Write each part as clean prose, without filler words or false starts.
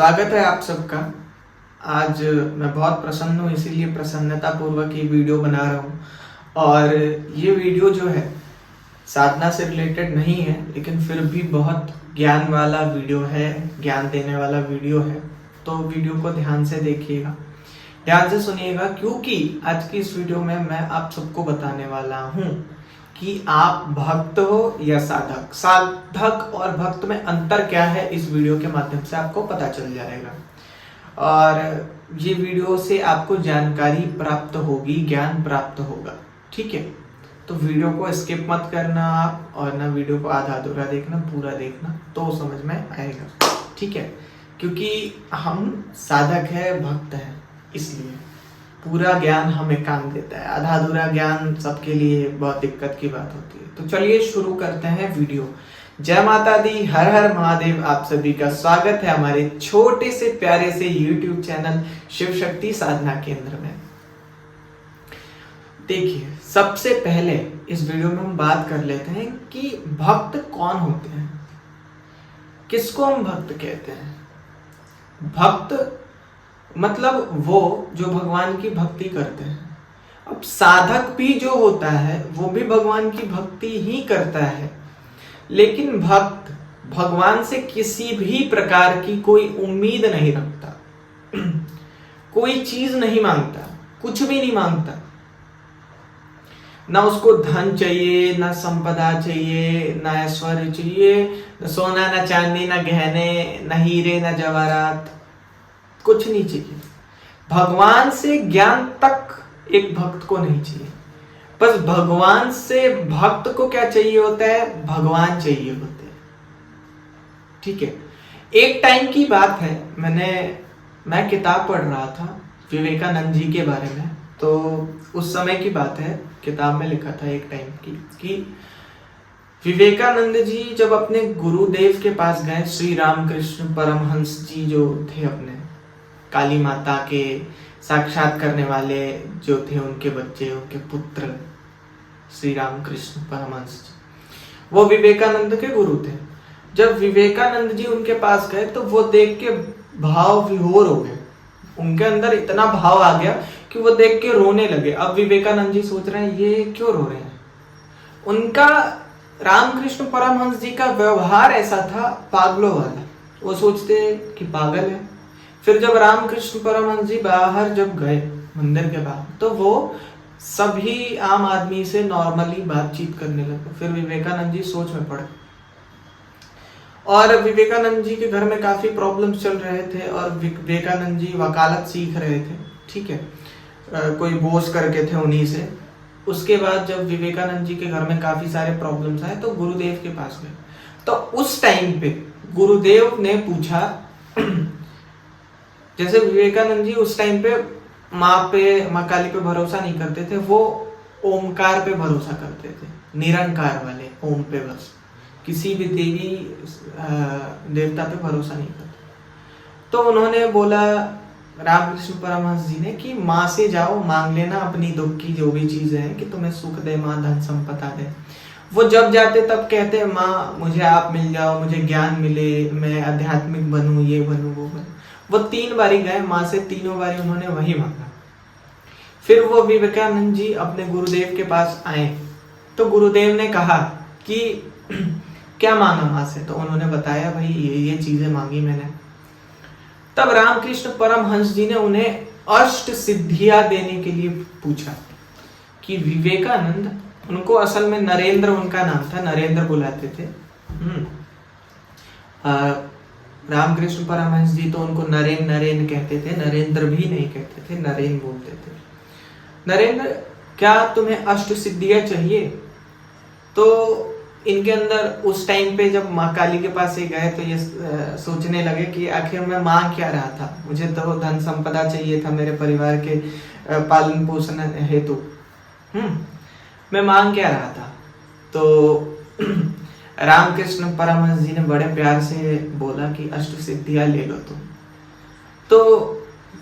स्वागत है आप सबका। आज मैं बहुत प्रसन्न हूँ, इसीलिए प्रसन्नता पूर्वक ये वीडियो बना रहा हूँ। और ये वीडियो जो है साधना से रिलेटेड नहीं है, लेकिन फिर भी बहुत ज्ञान वाला वीडियो है, ज्ञान देने वाला वीडियो है। तो वीडियो को ध्यान से देखिएगा, ध्यान से सुनिएगा, क्योंकि आज की इस वीडियो में मैं आप सबको बताने वाला हूँ कि आप भक्त हो या साधक। साधक और भक्त में अंतर क्या है, इस वीडियो के माध्यम से आपको पता चल जाएगा। और ये वीडियो से आपको जानकारी प्राप्त होगी, ज्ञान प्राप्त होगा। ठीक है, तो वीडियो को स्किप मत करना आप, और ना वीडियो को आधा अधूरा देखना, पूरा देखना, तो समझ में आएगा। ठीक है, क्योंकि हम साधक है, भक्त है, इसलिए पूरा ज्ञान हमें काम देता है। आधा अधूरा ज्ञान सबके लिए बहुत दिक्कत की बात होती है। तो चलिए शुरू करते हैं वीडियो। जय माता दी, हर हर महादेव। आप सभी का स्वागत है हमारे छोटे से प्यारे से YouTube चैनल शिव शक्ति साधना केंद्र में। देखिए, सबसे पहले इस वीडियो में हम बात कर लेते हैं कि भक्त कौन होते हैं, किसको हम भक्त कहते हैं। भक्त मतलब वो जो भगवान की भक्ति करते हैं। अब साधक भी जो होता है वो भी भगवान की भक्ति ही करता है, लेकिन भक्त भगवान से किसी भी प्रकार की कोई उम्मीद नहीं रखता, कोई चीज नहीं मांगता, कुछ भी नहीं मांगता। ना उसको धन चाहिए, ना संपदा चाहिए, ना ऐश्वर्य चाहिए, ना सोना, ना चांदी, ना गहने, ना हीरे, ना जवाहरात, कुछ नहीं चाहिए। भगवान से ज्ञान तक एक भक्त को नहीं चाहिए। बस भगवान से भक्त को क्या चाहिए होता है, भगवान चाहिए होते हैं। ठीक है, एक टाइम की बात है, मैं किताब पढ़ रहा था विवेकानंद जी के बारे में। तो उस समय की बात है, किताब में लिखा था एक टाइम की कि विवेकानंद जी जब अपने गुरुदेव के पास गए, श्री रामकृष्ण परमहंस जी जो थे, अपने काली माता के साक्षात करने वाले जो थे, उनके बच्चे, उनके पुत्र श्री रामकृष्ण परमहंस जी, वो विवेकानंद के गुरु थे। जब विवेकानंद जी उनके पास गए तो वो देख के भाव विभोर हो गए। उनके अंदर इतना भाव आ गया कि वो देख के रोने लगे। अब विवेकानंद जी सोच रहे हैं ये क्यों रो रहे हैं। उनका रामकृष्ण परमहंस जी का व्यवहार ऐसा था, पागलों वाला। वो सोचते कि पागल है। फिर जब रामकृष्ण परमहंस जी बाहर जब गए मंदिर के बाहर, तो वो सभी आम आदमी से नॉर्मली बातचीत करने लगे। फिर विवेकानंद जी सोच में पड़े, और विवेकानंद जी के घर में काफी प्रॉब्लम्स चल रहे थे, और विवेकानंद जी वकालत सीख रहे थे। ठीक है, कोई बोझ करके थे उन्हीं से। उसके बाद जब विवेकानंद जी के घर में काफी सारे प्रॉब्लम्स आए तो गुरुदेव के पास गए। तो उस टाइम पे गुरुदेव ने पूछा, जैसे विवेकानंद जी उस टाइम पे माँ काली पे भरोसा नहीं करते थे, वो ओमकार पे भरोसा करते थे, निरंकार वाले ओम पे, बस किसी भी देवी देवता पे भरोसा नहीं करते। तो उन्होंने बोला, रामकृष्ण परमहंस जी ने, कि माँ से जाओ, मांग लेना अपनी दुख की जो भी चीजें हैं, कि तुम्हें सुख दे माँ, धन संपदा दे। वो जब जाते तब कहते, माँ मुझे आप मिल जाओ, मुझे ज्ञान मिले, मैं आध्यात्मिक बनूं, ये बनूं, वो बनूं। वो 3 बारी गए माँ से, तीनों बारी उन्होंने वही मांगा। फिर वो विवेकानंद जी अपने गुरुदेव के पास आए, तो गुरुदेव ने कहा कि क्या मांगा माँ से। तो उन्होंने बताया, भाई ये चीजें मांगी मैंने। तब रामकृष्ण परमहंस जी ने उन्हें अष्ट सिद्धियां देने के लिए पूछा कि विवेकानंद, उनको असल में नरेंद्र उनका नाम था, नरेंद्र बुलाते थे। रामकृष्ण परमहंस जी तो उनको नरेन कहते थे, नरेंद्र भी नहीं कहते थे, नरेन बोलते थे। नरेंद्र, क्या तुम्हें अष्ट सिद्धियां चाहिए? तो इनके अंदर उस टाइम पे जब माँ काली के पास ही गए तो ये सोचने लगे कि आखिर मैं मांग क्या रहा था। मुझे तो धन संपदा चाहिए था मेरे परिवार के पालन पोषण हेतु। मैं मांग क्या रहा था। तो रामकृष्ण परमहंस जी ने बड़े प्यार से बोला कि अष्ट सिद्धियां ले लो तुम। तो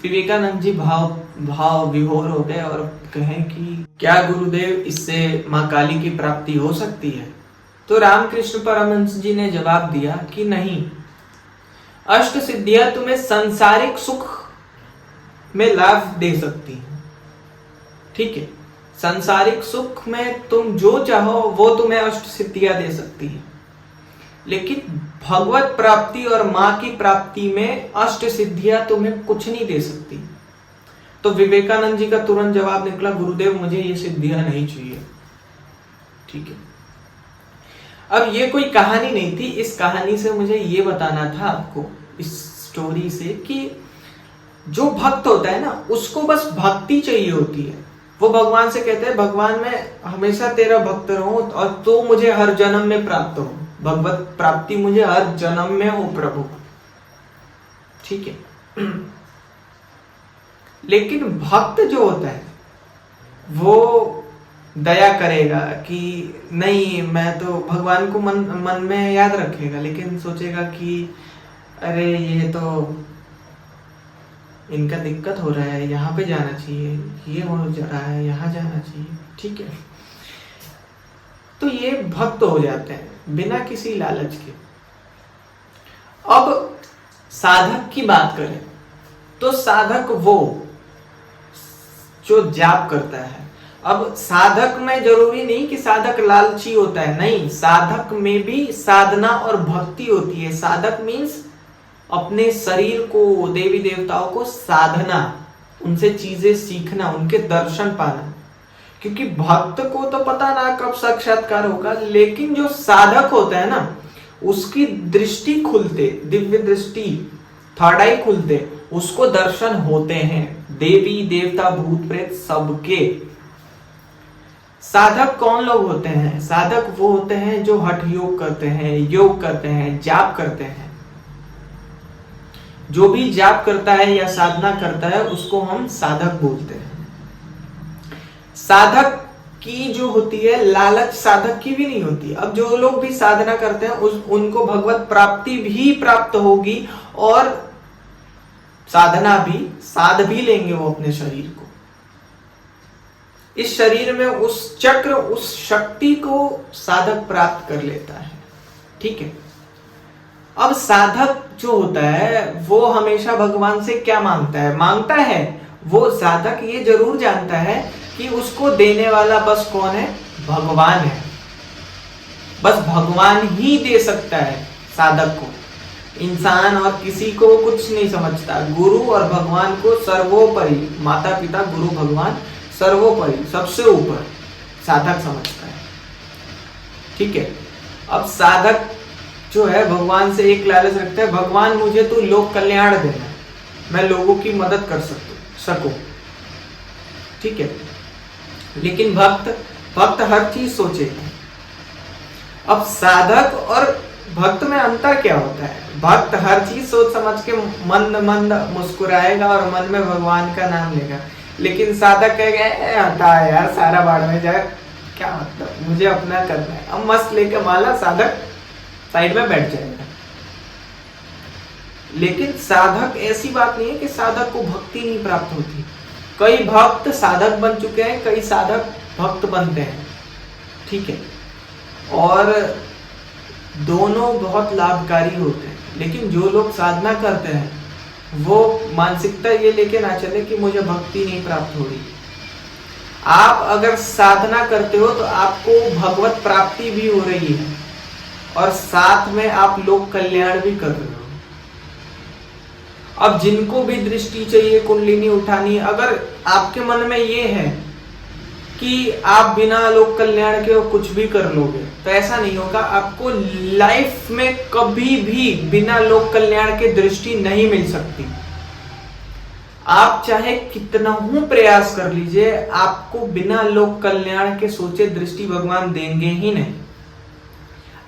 विवेकानंद जी भाव विभोर हो गए और कहें कि क्या गुरुदेव, इससे माँ काली की प्राप्ति हो सकती है? तो रामकृष्ण परमहंस जी ने जवाब दिया कि नहीं, अष्ट सिद्धियां तुम्हें सांसारिक सुख में लाभ दे सकती हैं, ठीक है। सांसारिक सुख में तुम जो चाहो वो तुम्हें अष्ट सिद्धियां दे सकती है, लेकिन भगवत प्राप्ति और मां की प्राप्ति में अष्ट सिद्धियां तुम्हें कुछ नहीं दे सकती। तो विवेकानंद जी का तुरंत जवाब निकला, गुरुदेव मुझे ये सिद्धियां नहीं चाहिए, ठीक है। अब ये कोई कहानी नहीं थी, इस कहानी से मुझे ये बताना था आपको, इस स्टोरी से, कि जो भक्त होता है ना उसको बस भक्ति चाहिए होती है। वो भगवान से कहते हैं, भगवान मैं हमेशा तेरा भक्त रहूं और तो मुझे हर जन्म में प्राप्त हो, भगवत प्राप्ति मुझे हर जन्म में हो प्रभु, ठीक है। लेकिन भक्त जो होता है वो दया करेगा कि नहीं, मैं तो भगवान को मन में याद रखेगा, लेकिन सोचेगा कि अरे ये तो इनका दिक्कत हो रहा है, यहाँ पे जाना चाहिए, ये हो रहा है यहाँ जाना चाहिए, ठीक है। तो ये भक्त हो जाते हैं बिना किसी लालच के। अब साधक की बात करें तो साधक वो जो जाप करता है। अब साधक में जरूरी नहीं कि साधक लालची होता है, नहीं, साधक में भी साधना और भक्ति होती है। साधक मीन्स अपने शरीर को, देवी देवताओं को साधना, उनसे चीजें सीखना, उनके दर्शन पाना। क्योंकि भक्त को तो पता ना कब साक्षात्कार होगा, लेकिन जो साधक होता है ना उसकी दृष्टि खुलते, दिव्य दृष्टि, थर्ड आई खुलते, उसको दर्शन होते हैं, देवी देवता भूत प्रेत सबके। साधक कौन लोग होते हैं? साधक वो होते हैं जो हठ योग करते हैं, योग करते हैं, जाप करते हैं। जो भी जाप करता है या साधना करता है उसको हम साधक बोलते हैं। साधक की जो होती है लालच साधक की भी नहीं होती। अब जो लोग भी साधना करते हैं उनको भगवत प्राप्ति भी प्राप्त होगी और साधना भी, साध भी लेंगे वो अपने शरीर को। इस शरीर में उस चक्र, उस शक्ति को साधक प्राप्त कर लेता है, ठीक है। अब साधक जो होता है वो हमेशा भगवान से क्या मांगता है वो साधक ये जरूर जानता है कि उसको देने वाला बस कौन है? भगवान है। बस भगवान ही दे सकता है साधक को। इंसान और किसी को कुछ नहीं समझता। गुरु और भगवान को सर्वोपरि, माता पिता गुरु भगवान सर्वोपरि, सबसे ऊपर साधक समझता है, ठीक है। अब साधक जो है भगवान से एक लालच रखता है, भगवान मुझे तो लोक कल्याण देना, मैं लोगों की मदद कर सकूं, ठीक है। लेकिन भक्त हर चीज सोचेगा। अब साधक और भक्त में अंतर क्या होता है? भक्त हर चीज सोच समझ के मंद मंद मुस्कुराएगा और मन में भगवान का नाम लेगा। लेकिन साधक कहेगा हटा यार, सारा बाढ़ में जाए, क्या मतलब, मुझे अपना करना है। अब मस्त लेके माला साधक साइड में बैठ जाएगा। लेकिन साधक, ऐसी बात नहीं है कि साधक को भक्ति नहीं प्राप्त होती। कई भक्त साधक बन चुके हैं, कई साधक भक्त बनते हैं, ठीक है। और दोनों बहुत लाभकारी होते हैं। लेकिन जो लोग साधना करते हैं वो मानसिकता ये लेके ना चले कि मुझे भक्ति नहीं प्राप्त हो रही। आप अगर साधना करते हो तो आपको भगवत प्राप्ति भी हो रही है और साथ में आप लोक कल्याण भी कर रहे हो। अब जिनको भी दृष्टि चाहिए, कुंडलिनी उठानी, अगर आपके मन में ये है कि आप बिना लोक कल्याण के कुछ भी कर लोगे तो ऐसा नहीं होगा। आपको लाइफ में कभी भी बिना लोक कल्याण के दृष्टि नहीं मिल सकती। आप चाहे कितना ही प्रयास कर लीजिए, आपको बिना लोक कल्याण के सोचे दृष्टि भगवान देंगे ही नहीं।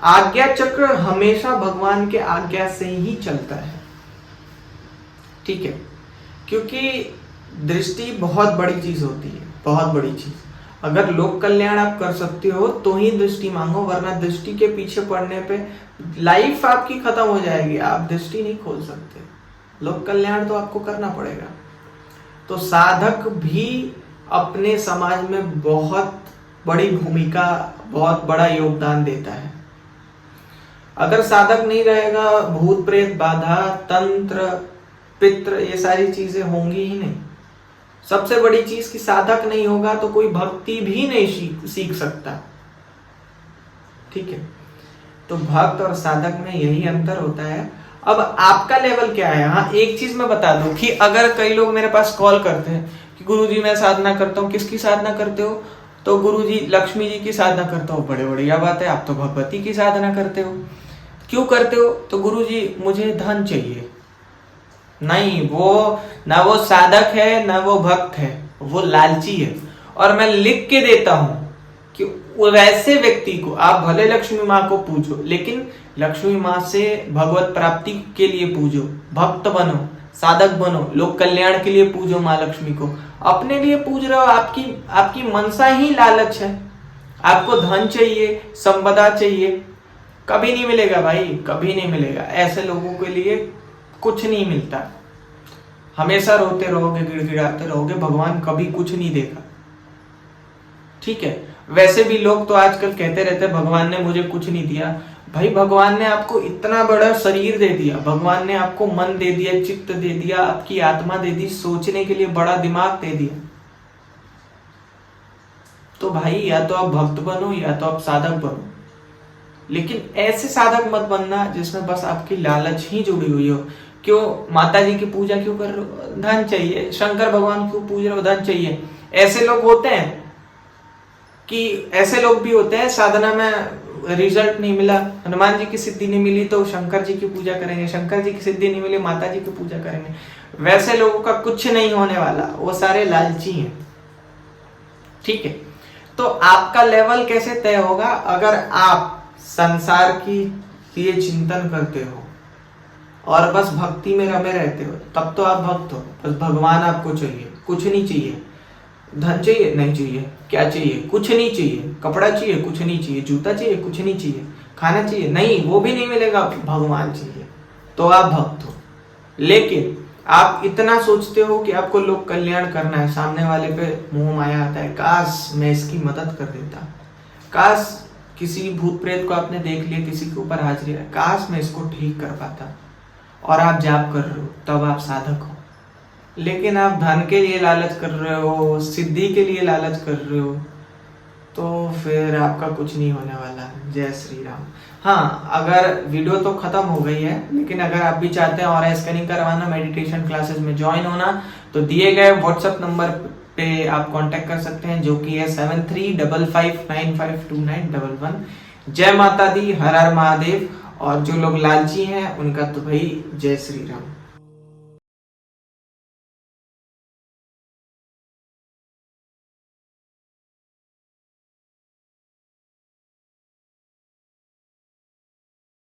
आज्ञा चक्र हमेशा भगवान के आज्ञा से ही चलता है, ठीक है। क्योंकि दृष्टि बहुत बड़ी चीज होती है, बहुत बड़ी चीज। अगर लोक कल्याण आप कर सकते हो तो ही दृष्टि मांगो, वरना दृष्टि के पीछे पड़ने पे लाइफ आपकी खत्म हो जाएगी। आप दृष्टि नहीं खोल सकते, लोक कल्याण तो आपको करना पड़ेगा। तो साधक भी अपने समाज में बहुत बड़ी भूमिका, बहुत बड़ा योगदान देता है। अगर साधक नहीं रहेगा, भूत प्रेत बाधा, तंत्र पित्र, ये सारी चीजें होंगी ही नहीं। सबसे बड़ी चीज कि साधक नहीं होगा तो कोई भक्ति भी नहीं सीख सकता। ठीक है, तो भक्त और साधक में यही अंतर होता है। अब आपका लेवल क्या है? हाँ, एक चीज मैं बता दूं कि अगर कई लोग मेरे पास कॉल करते हैं कि गुरुजी मैं साधना करता हूँ, किसकी साधना करते हो? तो गुरुजी लक्ष्मी जी की साधना करता हूँ। बड़े बढ़िया बात है, आप तो भगवती की साधना करते हो। क्यों करते हो? तो गुरुजी मुझे धन चाहिए। नहीं, वो ना वो साधक है ना वो भक्त है, वो लालची है। और मैं लिख के देता हूं कि वैसे व्यक्ति को आप भले लक्ष्मी माँ को पूजो, लेकिन लक्ष्मी माँ से भगवत प्राप्ति के लिए पूजो, भक्त बनो, साधक बनो, लोक कल्याण के लिए पूजो माँ लक्ष्मी को। अपने लिए पूज रहे हो, आपकी मनसा ही लालच है। आपको धन चाहिए, संपदा चाहिए, कभी नहीं मिलेगा भाई, कभी नहीं मिलेगा। ऐसे लोगों के लिए कुछ नहीं मिलता। हमेशा रोते रहोगे, गिड़गिड़ाते रहोगे, भगवान कभी कुछ नहीं देगा। ठीक है, वैसे भी लोग तो आजकल कहते रहते हैं भगवान ने मुझे कुछ नहीं दिया। भाई भगवान ने आपको इतना बड़ा शरीर दे दिया, भगवान ने आपको मन दे दिया, चित्त दे दिया, आपकी आत्मा दे दी, सोचने के लिए बड़ा दिमाग दे दिया। तो भाई या तो आप भक्त बनो या तो आप साधक बनो, लेकिन ऐसे साधक मत बनना जिसमें बस आपकी लालच ही जुड़ी हुई हो। क्यों माता जी की पूजा क्यों कर रहे हो? धन चाहिए। शंकर भगवान क्यों पूज रहे हो? धन चाहिए। ऐसे लोग होते हैं कि ऐसे लोग भी होते हैं, साधना में रिजल्ट नहीं मिला, हनुमान जी की सिद्धि नहीं मिली तो शंकर जी की पूजा करेंगे, शंकर जी की सिद्धि नहीं मिली माता जी की पूजा करेंगे। वैसे लोगों का कुछ नहीं होने वाला, वो सारे लालची हैं। ठीक है, तो आपका लेवल कैसे तय होगा? अगर आप संसार की ये चिंतन करते हो और बस भक्ति में रमे रहते हो, तब तो आप भक्त हो। बस भगवान आपको चाहिए, कुछ नहीं चाहिए। धन चाहिए? नहीं चाहिए। क्या चाहिए? कुछ नहीं चाहिए। कपड़ा चाहिए? कुछ नहीं चाहिए। जूता चाहिए? कुछ नहीं चाहिए। खाना चाहिए? नहीं, वो भी नहीं मिलेगा। भगवान चाहिए, तो आप भक्त हो। लेकिन आप इतना सोचते हो कि आपको लोक कल्याण करना है, सामने वाले पे मोह माया आता है, काश मैं इसकी मदद कर देता, काश किसी भूत प्रेत को आपने देख लिया, किसी के ऊपर हाजिरी है, काश मैं इसको ठीक कर पाता, और आप जाप कर रहे हो, तब आप साधक हो। लेकिन आप धन के लिए लालच कर रहे हो, सिद्धि के लिए लालच कर रहे हो, तो फिर आपका कुछ नहीं होने वाला। जय श्री राम। हाँ, अगर वीडियो तो खत्म हो गई है, लेकिन अगर आप भी चाहते हैं और स्कैनिंग करवाना, मेडिटेशन क्लासेस में ज्वाइन होना, तो दिए गए व्हाट्सएप नंबर पे आप कांटेक्ट कर सकते हैं, जो कि है 7355952911। जय माता दी, हर हर महादेव। और जो लोग लालची हैं उनका तो भाई जय श्री राम।